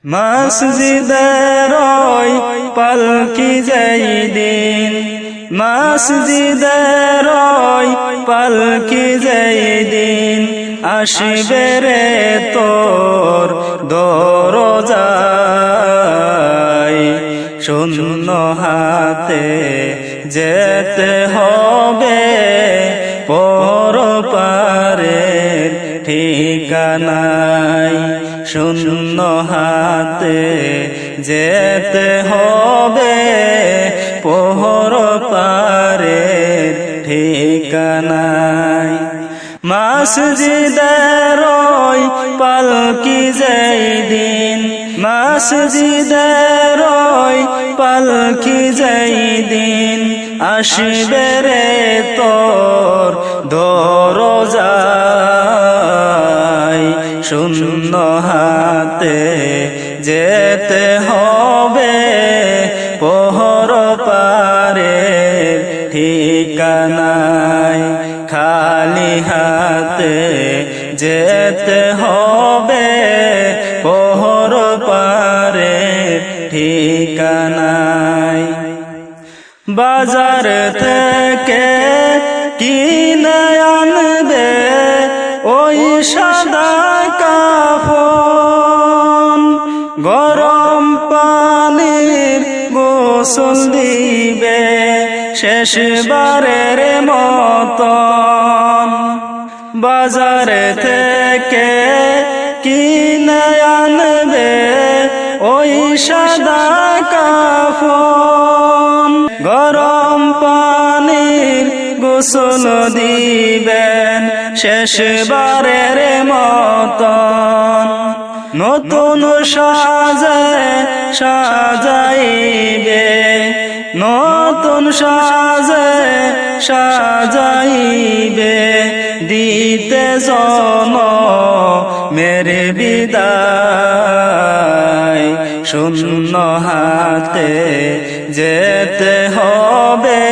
মসজিদের ওই পালকি যেদিন, মসজিদের ওই পালকি যেদিন আসবে রে তোর দরজায়, শূন্য হাতে যেতে হবে পরপারের ঠিকানায়, শূন্য হাতে যেতে হবে পরপারের ঠিকানায়। মসজিদের ওই পালকি যেদিন, মসজিদের ওই পালকি যেদিন আসবে রে তোর দরজায়, শূন্য হাতে যেতে হবে পরপারের ঠিকানায়, খালি হাতে যেতে হবে পরপারের ঠিকানায়। বাজার থেকে কিনে আনবে ওই সাদা কাফন, গরম পানির গোসল দিবে শেষবারের মতন। বাজার থেকে কিনে আনবে ওই সাদা কাফন, গরম পানির গোসল দিবেন শেষবারের মতন। নতুন সাজে সাজাইবে, নতুন সাজে সাজাইবে দিতে জনমের বিদায়, শূন্য হাতে যেতে হবে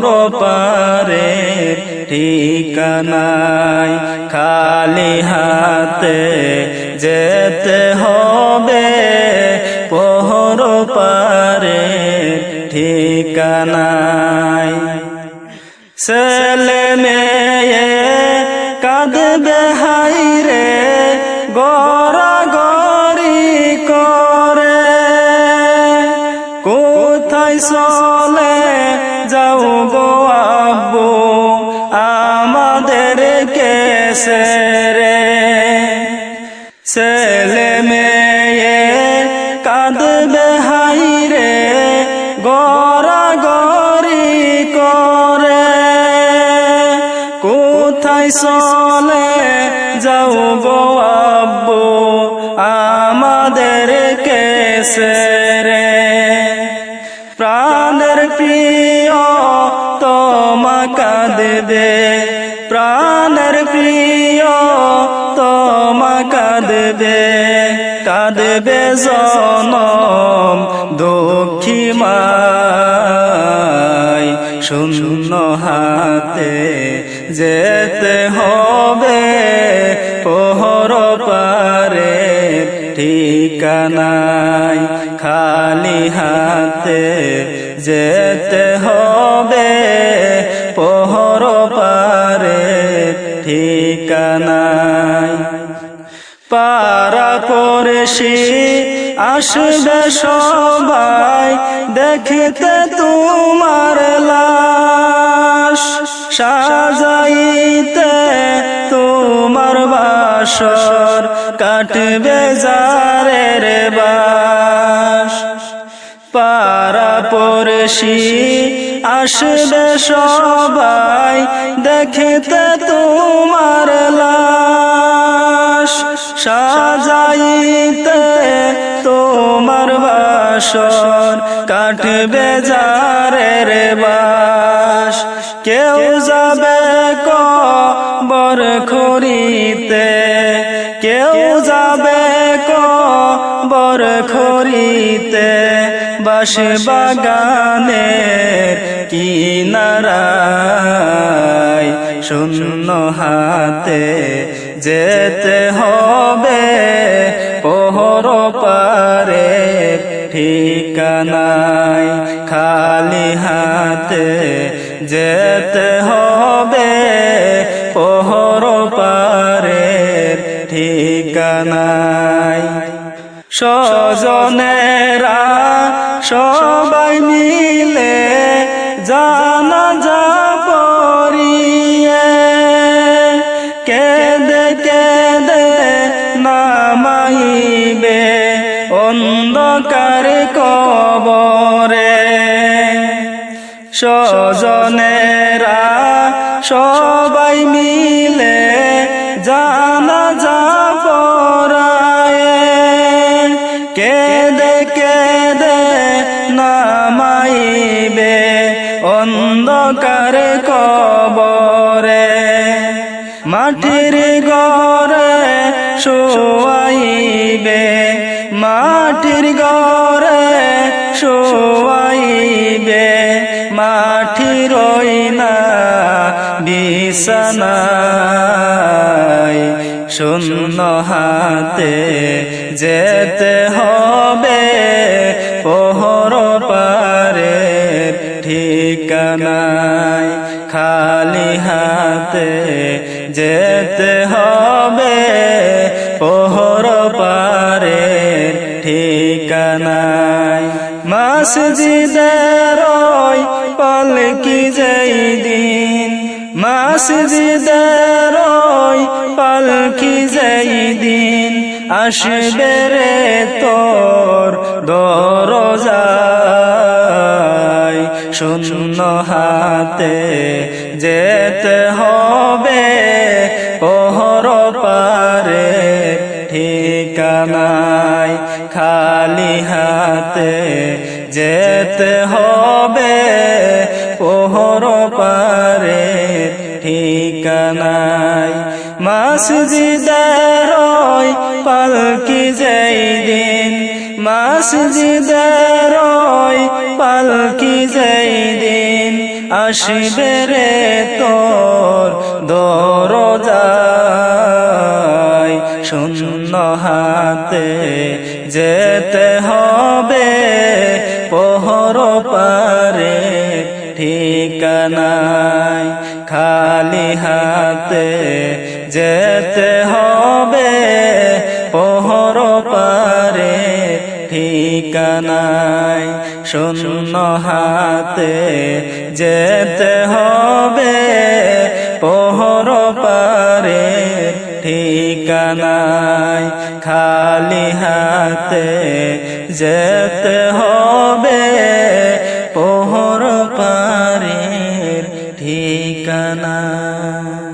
পরপারের ঠিকানায়, খালি হাতে যেতে হবে পরপারের ঠিকানায়। ছেলে মেয়ে কাঁদবে হায়রে গড়াগড়ি করে, কোথায় চলে যাও গো আব্বু আমাদেরকে ছেড়ে। ছেলে মেয়ে কাঁদবে হায়রে গড়াগড়ি করে, কোথায় চলে যাও গো আব্বু আমাদেরকে ছেড়ে। প্রাণের প্রিয় তোমা কাঁদবে, প্রাণের প্রিয় তোমা কাঁদবে, কাঁদবে জনম দুঃখী মায়, শূন্য হাতে যেতে হবে পরপারের ঠিকানায়, খালি হাতে যেতে হবে পরপারের ঠিকানায়। পাড়া পড়শি আসবে সবাই দেখিতে তোমার লাশ, সাজাইতে তোমার বাসর কাটবে জারের বাস। পাড়া পড়শি আসবে সবাই দেখিতে তোমার লাশ, সাজাইতে তোমার বাসর কাটবে জারের বাস। কেউ যাবে কবর খড়িতে, কেউ যাবে কবর খড়িতে, বাঁশ বাগানের কিনারায়, শূন্য হাতে যেতে হবে পারে ঠিকানাই খালি হাতে যেতে হবে পহর পারে ঠিকানাই স্বজনেরা সবাই মিলে জানাজা পড়িয়ে কেঁদে কেঁদে নামাইবে অন্ধকার কবরে স্বজনেরা সবাই মিলে জানাজা পড়ায় কেঁদে কেঁদে নামাইবে অন্ধকার কবরে মাটির ঘরে শোয়াইবে মাটির ঘরে শোয়াইবে মাটির না বিছানায় শূন্য হাতে যেতে হবে পহর পারে ঠিকানায় খালি হাতে যেতে হবে পহর পারে ঠিকানায় মসজিদের ওই পালকি যেই দিন মসজিদের ওই পালকি যেই দিন আসবে রে তোর দরজায় শূন্য হাতে যেতে হবে পহর পারে ঠিকানায় খালি হাতে যেতে হবে পহর পারে ঠিকানায় মসজিদের ওই পালকি যেই দিন মসজিদের ওই পালকি যেই দিন আসবে রে তোর দরজায় শূন্য হাতে যেতে হবে পহর পারে ঠিকানায় খালি হাতে যেতে হবে পহর পারে ঠিকানায় শূন্য হাতে যেতে হবে পহর পারে ঠিকানায় খালি হাতে যেতে হবে পহর পারে ঠিকানায়।